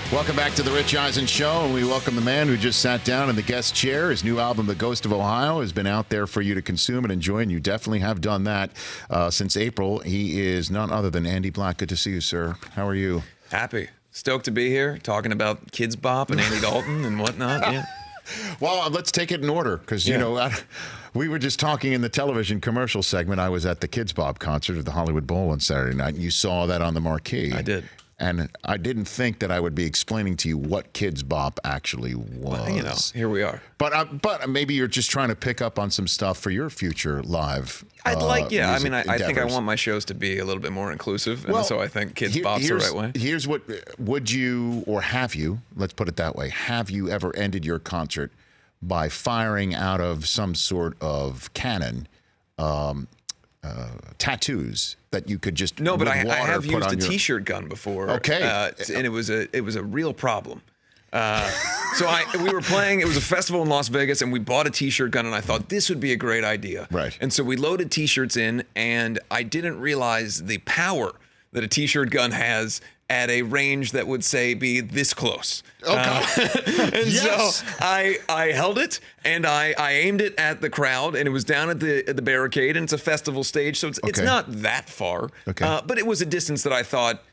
Welcome back to the Rich Eisen Show, and we welcome the man who just sat down in the guest chair. His new album, The Ghost of Ohio, has been out there for you to consume and enjoy, and you definitely have done that since April. He is none other than Andy Black. Good to see you, sir. How are you? Happy. Stoked to be here, talking about Kids Bop and Andy Dalton and whatnot. Yeah. Well, let's take it in order, because, you know, we were just talking in the television commercial segment. I was at the Kids Bop concert at the Hollywood Bowl on Saturday night, and you saw that on the marquee. I did. And I didn't think that I would be explaining to you what Kids Bop actually was. Well, you know, here we are. But maybe you're just trying to pick up on some stuff for your future live. I'd like, yeah. I mean, I think I endeavors. want my shows to be a little bit more inclusive, and so I think Kids Bop's the right way. Here's what: would you, or have you? Let's put it that way. Have you ever ended your concert by firing out of some sort of cannon tattoos that you could just but I have used a your... T-shirt gun before. Okay, and it was a real problem. We were playing. It was a festival in Las Vegas, and we bought a T-shirt gun, and I thought this would be a great idea. Right. And so we loaded T-shirts in, and I didn't realize the power that a T-shirt gun has at a range that would, say, be this close. Okay. And yes. so I held it, and I aimed it at the crowd, and it was down at the barricade, and it's a festival stage, so it's not that far. Okay. But it was a distance that I thought,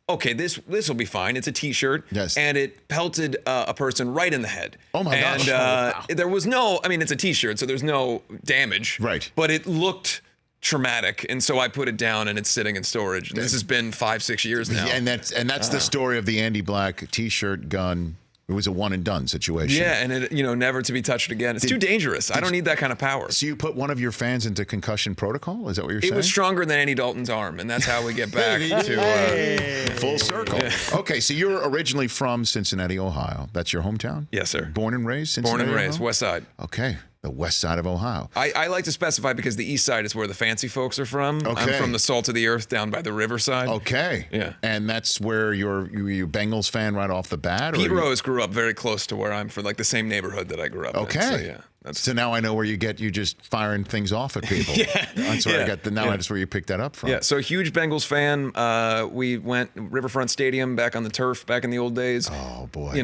okay, this will be fine. It's a T-shirt. Yes. And it pelted a person right in the head. Oh, my gosh. And there was no, I mean, it's a T-shirt, so there's no damage. Right. But it looked traumatic, and so I put it down, and it's sitting in storage. This has been 5-6 years now. And that's the story of the Andy Black T-shirt gun. It was a one and done situation. Yeah, and it, never to be touched again. It's too dangerous. I don't need that kind of power. So you put one of your fans into concussion protocol? Is that what you're saying? It was stronger than Andy Dalton's arm, and that's how we get back to full circle. Yeah. Okay, so you're originally from Cincinnati, Ohio. That's your hometown? Yes, sir. Born and raised Cincinnati, Born and raised, Ohio? West Side. Okay. The west side of Ohio. I like to specify because the east side is where the fancy folks are from. Okay. I'm from the salt of the earth down by the riverside. Okay. Yeah. And that's where you're Bengals fan right off the bat? Pete Rose grew up very close to where I'm from, like the same neighborhood that I grew up in. Okay. So, yeah. So now I know where you just firing things off at people. Yeah. That's where I got that's where you picked that up from. Yeah. So huge Bengals fan. We went Riverfront Stadium back on the turf back in the old days. Oh boy.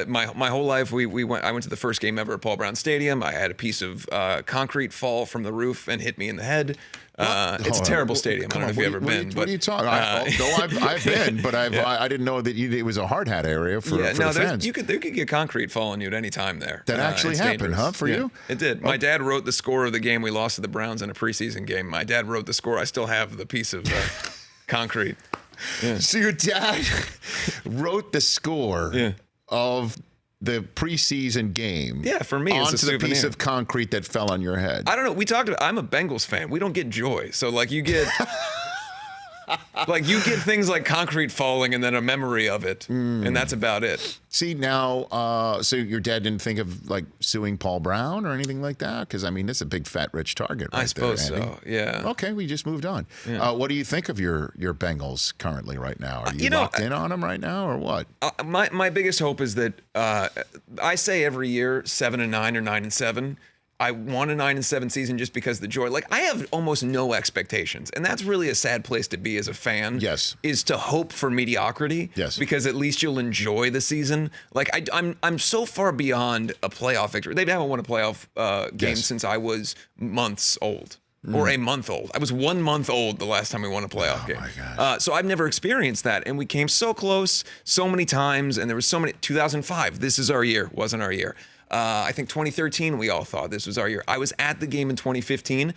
My whole life I went to the first game ever at Paul Brown Stadium. I had a piece of concrete fall from the roof and hit me in the head. It's a terrible stadium. I don't know if you've ever been. What are you talking about? I've been, but I didn't know that it was a hard hat area for the fans. You could get concrete fall on you at any time there. That actually happened, huh, for you? It did. My dad wrote the score of the game we lost to the Browns in a preseason game. My dad wrote the score. I still have the piece of concrete. Yeah. So your dad wrote the score of the preseason game. Yeah, for me, it's a onto the piece of concrete that fell on your head. I don't know. We talked about. I'm a Bengals fan. We don't get joy. So you get. You get things like concrete falling and then a memory of it, and that's about it. See, now, so your dad didn't think of suing Paul Brown or anything like that? Because I mean, that's a big fat rich target right I suppose there, Andy. so, yeah. Okay, we just moved on. Yeah. What do you think of your Bengals currently right now? Are you locked in on them right now, or what? My biggest hope is that I say every year 7-9 or 9-7. I want a 9-7 season just because the joy. I have almost no expectations, and that's really a sad place to be as a fan. Yes, is to hope for mediocrity. Yes, because at least you'll enjoy the season. I'm so far beyond a playoff victory. They haven't won a playoff game since I was months old. Or a month old. I was 1 month old the last time we won a playoff game. My gosh. So I've never experienced that. And we came so close so many times. And there was so many. 2005, this is our year. Wasn't our year. I think 2013, we all thought this was our year. I was at the game in 2015.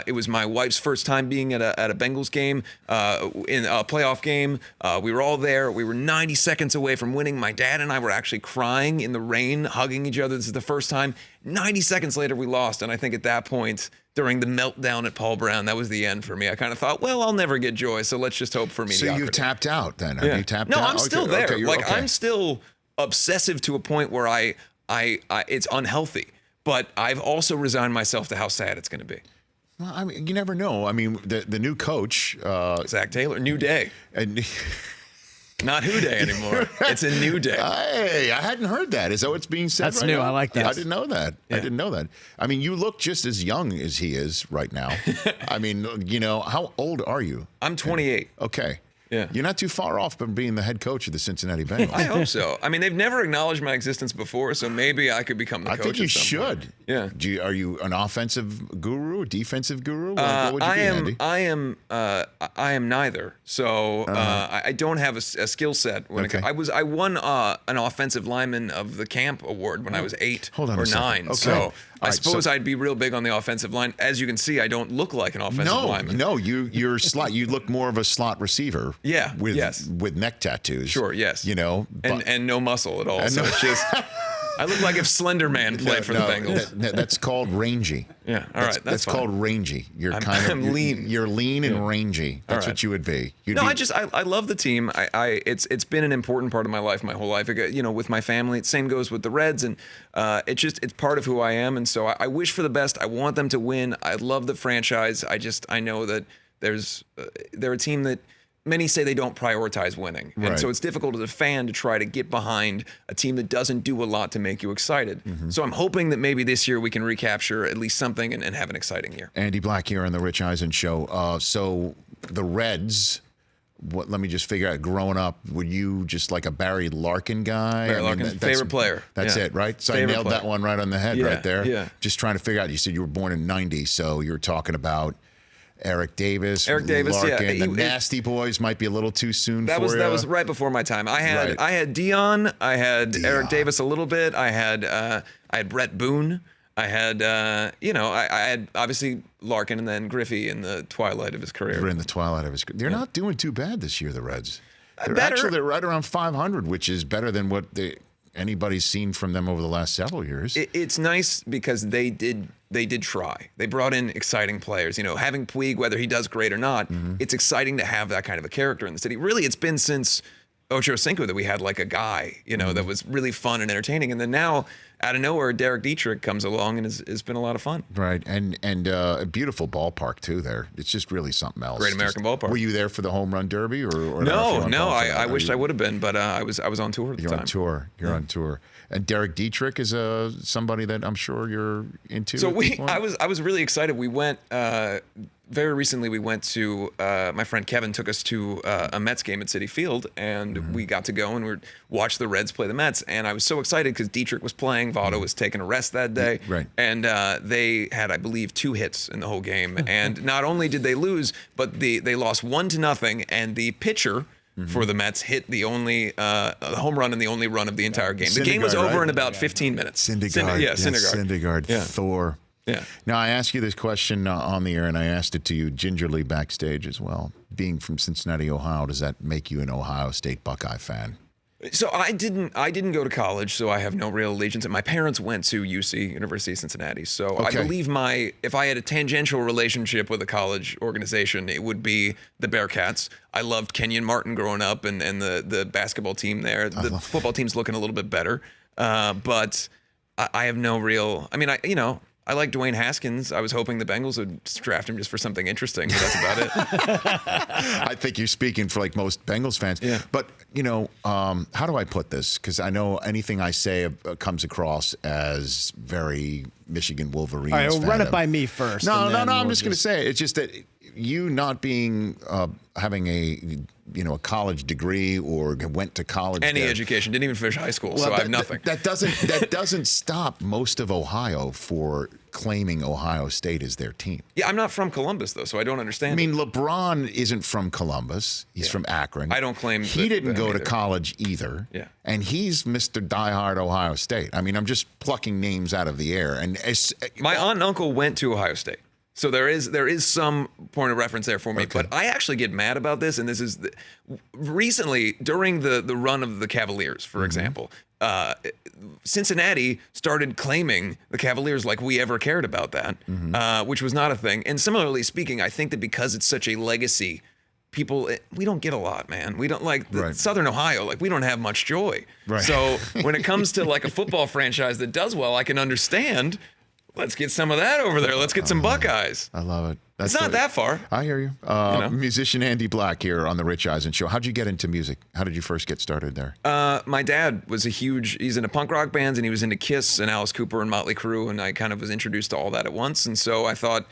It was my wife's first time being at a Bengals game, in a playoff game. We were all there. We were 90 seconds away from winning. My dad and I were actually crying in the rain, hugging each other. This is the first time. 90 seconds later, we lost. And I think at that point, during the meltdown at Paul Brown, that was the end for me. I kind of thought, well, I'll never get joy, so let's just hope for mediocrity. So you tapped out then? Have you tapped out? No, I'm still there. Okay, I'm still obsessive to a point where I it's unhealthy. But I've also resigned myself to how sad it's going to be. Well, I mean, you never know. I mean, the new coach, Zach Taylor, new day. Not who day anymore. It's a new day. Hey, I hadn't heard that. Is that what's being said? That's right new. now? I like that. I didn't know that. Yeah. I didn't know that. I mean, you look just as young as he is right now. I mean, how old are you? I'm 28. Okay. Yeah. You're not too far off from being the head coach of the Cincinnati Bengals. I hope so. I mean, they've never acknowledged my existence before, so maybe I could become the coach. I think you at some should. point. Yeah. Are you an offensive guru, a defensive guru? What would you be, Andy? I am neither. So I don't have a skill set. I won an offensive lineman of the camp award when I was 8 Hold on or a second. 9. Okay. So I right, suppose I'd be real big on the offensive line. As you can see, I don't look like an offensive lineman. No, you're slot. You look more of a slot receiver. Yeah. With neck tattoos. Sure. Yes. And no muscle at all. So it's just. I look like if Slender Man played for the Bengals. That's called rangy. Yeah, all right, that's fine. called rangy. I'm lean. You're lean and rangy. That's what you would be. I love the team. It's been an important part of my life, my whole life. With my family. Same goes with the Reds, and it's part of who I am. And so I wish for the best. I want them to win. I love the franchise. I know that they're a team that. Many say they don't prioritize winning. And so it's difficult as a fan to try to get behind a team that doesn't do a lot to make you excited. Mm-hmm. So I'm hoping that maybe this year we can recapture at least something and have an exciting year. Andy Black here on the Rich Eisen Show. So the Reds, let me just figure out, growing up, were you just like a Barry Larkin guy? Barry Larkin, favorite player. That's it, right? So favorite I nailed player. that one right on the head right there. Yeah. Just trying to figure out, you said you were born in 90, so you're talking about Eric Davis, Larkin, the Nasty Boys might be a little too soon for you. That was right before my time. I had Dion, I had Eric Davis a little bit. I had Brett Boone. I had I had obviously Larkin and then Griffey in the twilight of his career. They're not doing too bad this year, the Reds. They're right around 500, which is better than what anybody's seen from them over the last several years. It's nice because they did try. They brought in exciting players. Having Puig, whether he does great or not, it's exciting to have that kind of a character in the city. Really, it's been since Ocho Cinco that we had like a guy, that was really fun and entertaining. And then now, out of nowhere, Derek Dietrich comes along and has been a lot of fun. Right, and a beautiful ballpark too. There, it's just really something else. Great American ballpark. Were you there for the home run derby or no? I wished I would have been, but I was on tour at the time. You're on tour. And Derek Dietrich is somebody that I'm sure you're into. So I was really excited. We went very recently. We went to my friend Kevin took us to a Mets game at Citi Field, and we got to go and we watched the Reds play the Mets. And I was so excited because Dietrich was playing. Votto was taking a rest that day, right? And they had, I believe, 2 hits in the whole game. And not only did they lose, but they lost 1-0. And the pitcher for the Mets hit the only home run and the only run of the entire game. The game was over in about 15 minutes. Syndergaard. Yeah. Thor. Yeah. Now, I asked you this question on the air, and I asked it to you gingerly backstage as well. Being from Cincinnati, Ohio, does that make you an Ohio State Buckeye fan? So I didn't go to college, so I have no real allegiance. And my parents went to UC, University of Cincinnati. So I believe if I had a tangential relationship with a college organization, it would be the Bearcats. I loved Kenyon Martin growing up and the basketball team there. The football team's looking a little bit better. But I have no real, I like Dwayne Haskins. I was hoping the Bengals would draft him just for something interesting, but that's about it. I think you're speaking for like most Bengals fans. Yeah. But, how do I put this? Because I know anything I say comes across as very Michigan Wolverines. All right, well, run it by me first. No. I'm just going to say it's just that you not being having a college degree or went to college. Any education, didn't even finish high school, so I have nothing. That doesn't stop most of Ohio for claiming Ohio State as their team. Yeah, I'm not from Columbus though, so I don't understand. I mean, LeBron isn't from Columbus; he's from Akron. I don't claim he didn't go to college either. Yeah, and he's Mr. Diehard Ohio State. I mean, I'm just plucking names out of the air. And my aunt and uncle went to Ohio State. So there is some point of reference there for me, but I actually get mad about this, and this is recently during the run of the Cavaliers, for example, Cincinnati started claiming the Cavaliers like we ever cared about that, which was not a thing. And similarly speaking, I think that because it's such a legacy, we don't get a lot, man. We don't like Southern Ohio, like we don't have much joy. Right. So when it comes to like a football franchise that does well, I can understand. Let's get some of that over there. Let's get some Buckeyes. I love it. It's not that far. I hear you. Musician Andy Black here on the Rich Eisen Show. How'd you get into music? How did you first get started there? My dad was he's into punk rock bands, and he was into Kiss and Alice Cooper and Motley Crue, and I kind of was introduced to all that at once. And so I thought,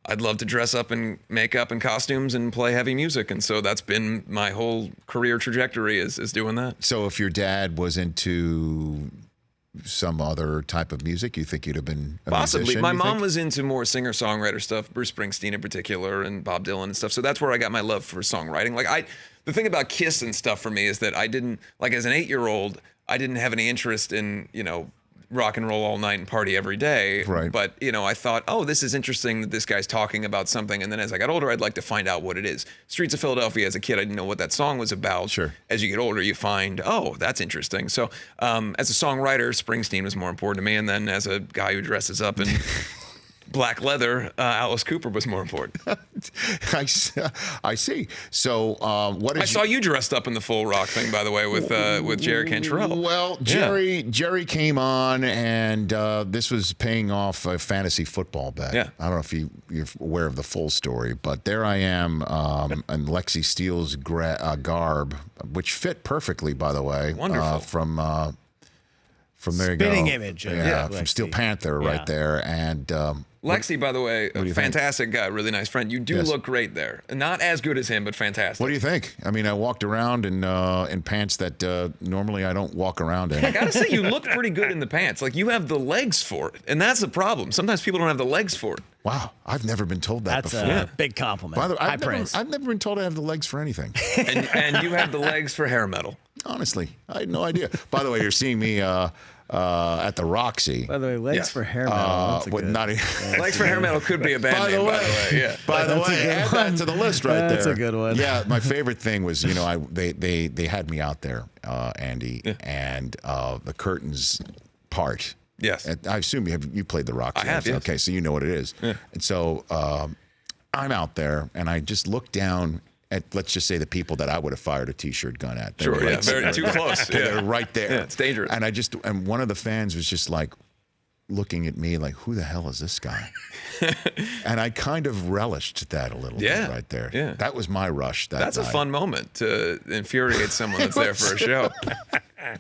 I'd love to dress up in makeup and costumes and play heavy music. And so that's been my whole career trajectory is doing that. So if your dad was into some other type of music, you think you'd have been a Possibly. musician, My you mom think? was into more singer-songwriter stuff, Bruce Springsteen in particular, and Bob Dylan and stuff. So that's where I got my love for songwriting. The thing about Kiss and stuff for me is that I didn't, as an 8-year-old, I didn't have any interest in, rock and roll all night and party every day. Right. But, I thought, oh, this is interesting that this guy's talking about something. And then as I got older, I'd like to find out what it is. Streets of Philadelphia, as a kid, I didn't know what that song was about. Sure. As you get older, you find, oh, that's interesting. So as a songwriter, Springsteen was more important to me. And then as a guy who dresses up in black leather, Alice Cooper was more important. I see. So what is I saw you dressed up in the full rock thing, by the way, with Jerry Cantrell. Well, Jerry came on, and this was paying off a fantasy football bet. Yeah. I don't know if you're aware of the full story, but there I am in Lexi Steele's garb, which fit perfectly, by the way. Wonderful. From there you go. Spitting image of from Lexi. Steel Panther right there. And Lexi, by the way, a fantastic guy, really nice friend. You do Yes. look great there. Not as good as him, but fantastic. what do you think? I mean, I walked around in pants that normally I don't walk around in. I gotta say, you look pretty good in the pants. You have the legs for it, and that's the problem. Sometimes people don't have the legs for it. Wow, I've never been told that That's before. a big compliment. By the way, High praise. I've never been told I have the legs for anything. And you have the legs for hair metal. Honestly, I had no idea. By the way, you're seeing me at the Roxy. By the way, legs Yes. for hair metal. That's a With good. not Legs for hair metal could be a band name, by the way. Yeah. By the That's a way, good add one. that to the list right there. That's a good one. Yeah, my favorite thing was, they had me out there, Andy, and the curtains part. Yes. And I assume you played the Roxy. I have, yes. Okay, so you know what it is. Yeah. And so I'm out there, and I just look down at, let's just say, the people that I would have fired a T-shirt gun at. They Sure, were yeah. right Very there. too close. They're Yeah. right there. Yeah, it's dangerous. And one of the fans was just like looking at me like, who the hell is this guy? And I kind of relished that a little Yeah, bit right there. yeah. That was my rush that That's a night. fun moment to infuriate someone that's there for a show.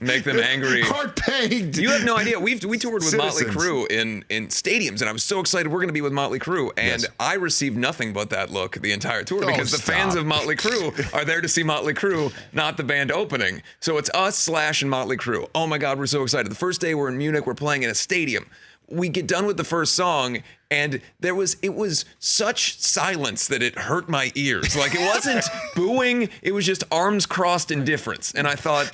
Make them angry. Hard paid. You have no idea. We toured with Motley Citizens. Crue in stadiums, and I was so excited we're going to be with Motley Crue, and Yes. I received nothing but that look the entire tour because the stop. fans of Motley Crue are there to see Motley Crue, not the band opening. So it's us, Slash, and Motley Crue. Oh my God, we're so excited. The first day we're in Munich, we're playing in a stadium. We get done with the first song, and it was such silence that it hurt my ears. It wasn't booing, it was just arms crossed indifference. And I thought,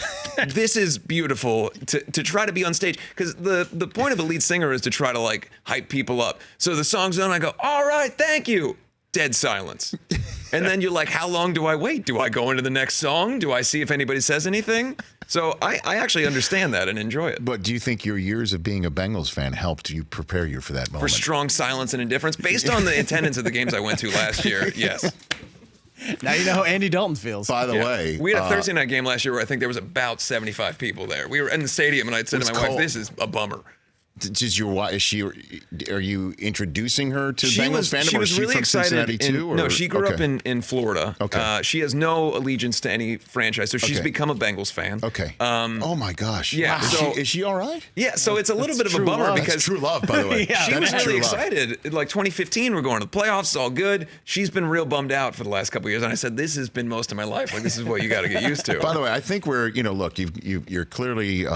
this is beautiful to try to be on stage. Because the point of a lead singer is to try to hype people up. So the song's done, I go, all right, thank you. Dead silence. And then you're like, how long do I wait? Do I go into the next song? Do I see if anybody says anything? So I actually understand that and enjoy it. But do you think your years of being a Bengals fan helped you prepare you for that moment? For strong silence and indifference, based on the attendance of the games I went to last year, yes. Now you know how Andy Dalton feels. By the Yeah. way, We had a Thursday night game last year where I think there was about 75 people there. We were in the stadium, and I said to It's my wife, cold. this is a bummer. Does your wife? Are you introducing her to Bengals fandom? She or was is she really from excited. Cincinnati too? No, or- she grew up okay. in Florida. Okay. She has no allegiance to any franchise, so she's Okay. become a Bengals fan. Okay. Oh my gosh. yeah, Wow. so- is she all right? Yeah, so it's a little bit of a true bummer love. That's because true love, by the way. Yeah. she That was is really true love. excited. 2015, we're going to the playoffs, all good. She's been real bummed out for the last couple of years, and I said, "This has been most of my life. This is what you got to get used to." By the way, I think look, you're clearly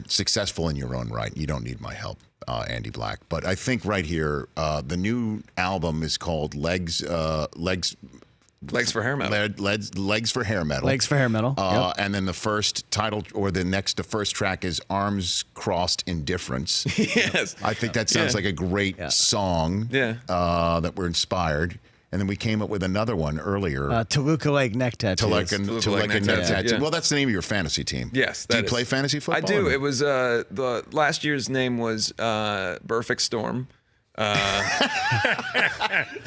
successful in your own right. You don't need my help, Andy Black. But I think right here, the new album is called Legs Legs for hair metal. Legs for Hair Metal. Legs for hair metal. Yep. And then the first title, or the first track is Arms Crossed Indifference. Yes. I think that sounds like a great song. Yeah. That we're inspired. And then we came up with another one earlier. Toluca Lake neck tattoos. To like a Neck neck Tattoo, tattoo. yeah. Well, that's the name of your fantasy team. Yes. Do you that play is. fantasy football? I do. or- It was the last year's name was Perfect Storm.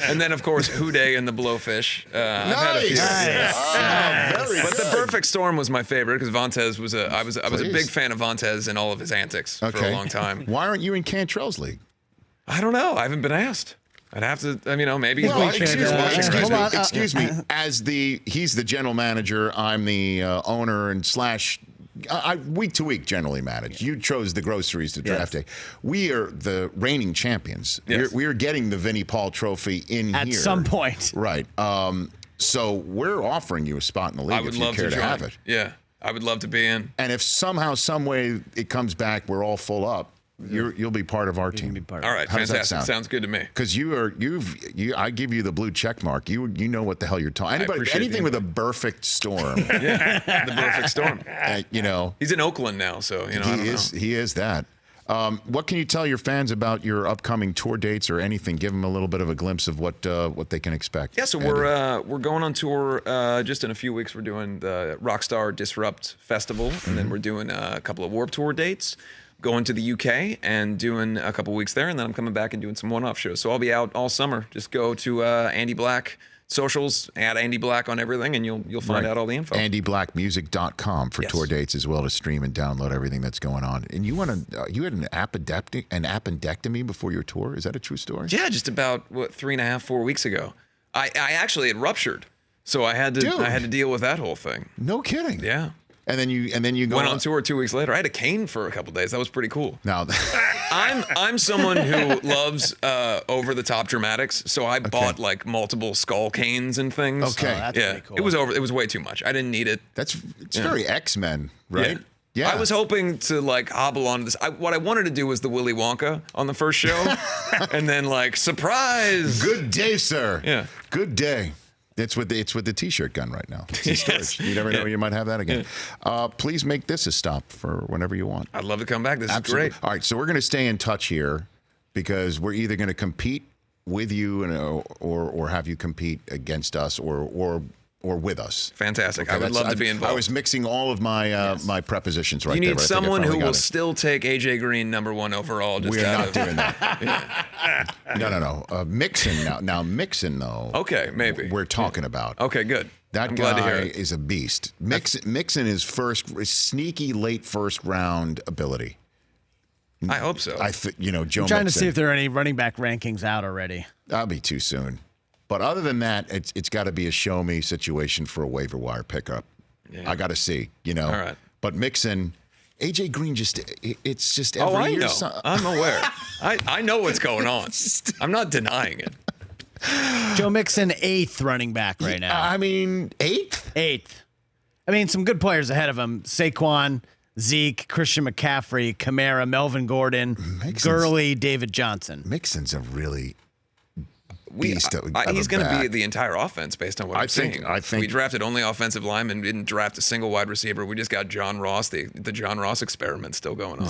And then, of course, Houday and the Blowfish. I've had a few. Nice. Oh, very But the good. Perfect Storm was my favorite because Vontez was I was a Please. big fan of Vontez and all of his antics for a long time. Why aren't you in Cantrells League? I don't know. I haven't been asked. I'd have to. maybe. Well, we should, excuse hold me. on, Excuse me. As he's the general manager, I'm the owner and slash week to week generally managed. You chose the groceries to draft day. We are the reigning champions. Yes. We are getting the Vinnie Paul Trophy in At here. some point. Right. So we're offering you a spot in the league I would if you love care to to join. have it. Yeah, I would love to be in. And if somehow, some way it comes back, we're all full up, you'll be part of our team. Be part All of right, How does that fantastic. sound? Sounds good to me. Because I give you the blue check mark. You know what the hell you're talking. appreciate Anything the with a perfect storm. Yeah, the perfect storm. He's He's in Oakland now, so I don't know. He is that. What can you tell your fans about your upcoming tour dates or anything? Give them a little bit of a glimpse of what they can expect. Yeah, so we're going on tour just in a few weeks. We're doing the Rockstar Disrupt Festival, and then we're doing a couple of Warped Tour dates. Going to the UK and doing a couple weeks there, and then I'm coming back and doing some one-off shows. So I'll be out all summer. Just go to Andy Black socials, add Andy Black on everything, and you'll find out all the info. AndyBlackMusic.com for Yes. tour dates as well to stream and download everything that's going on. And you had an appendectomy before your tour? Is that a true story? Yeah, just about 3.5, 4 weeks ago. I actually had ruptured, so I had to deal with that whole thing. No kidding. Yeah. And then you go Went on tour 2 weeks later. I had a cane for a couple days. That was pretty cool. Now, I'm someone who loves over the top dramatics, so I bought like multiple skull canes and things. Okay. Oh, that's yeah, pretty cool. It was way too much. I didn't need it. it's very X-Men, right? I was hoping to like hobble on this. What I wanted to do was the Willy Wonka on the first show, and then like surprise. Good day, sir. Yeah. Good day. It's with the T-shirt gun right now. It's in storage. You never know you might have that again. Please make this a stop for whenever you want. I'd love to come back. This Absolutely. is great. All right, so we're going to stay in touch here because we're either going to compete with you or have you compete against us or with us. Fantastic. Okay, I would love to be involved. I was mixing all of my my prepositions right You there. need but I think I someone who finally got will it. still take AJ Green #1 overall. Just We are out not of, doing that. No. Mixon now. Now Mixon though. Okay, maybe. We're talking about. Okay, good. That I'm guy glad to hear it. is a beast. Mixon is sneaky late first round ability. I hope so. Joe Trying to Mixon. see if there are any running back rankings out already. That'll be too soon. But other than that, it's got to be a show me situation for a waiver wire pickup. Yeah. I got to see, All right. But Mixon, AJ Green, it's just every I year. know. I'm aware. I know what's going on. I'm not denying it. Joe Mixon, 8th running back right now. I mean, 8th? 8th. I mean, some good players ahead of him. Saquon, Zeke, Christian McCaffrey, Kamara, Melvin Gordon, Gurley, David Johnson. Mixon's a really beast. He's going to be the entire offense based on what I'm seeing. I think we drafted only offensive linemen, didn't draft a single wide receiver. We just got John Ross. The John Ross experiment still going on.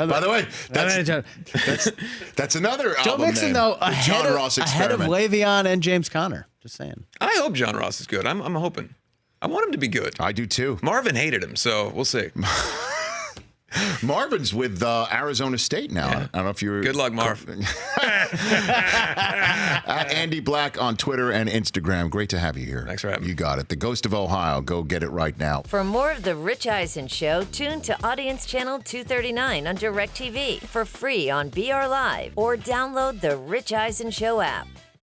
By the way, that's another Joe album Mixon, name, though, the John Ross ahead of experiment. Le'Veon and James Conner. Just saying. I hope John Ross is good. I'm hoping. I want him to be good. I do too. Marvin hated him, so we'll see. Marvin's with Arizona State now. Yeah. I don't know if you're. Good luck, Marv. At Andy Black on Twitter and Instagram. Great to have you here. Thanks for having me. You got it. The Ghost of Ohio. Go get it right now. For more of The Rich Eisen Show, tune to Audience Channel 239 on DirecTV for free on BR Live or download the Rich Eisen Show app.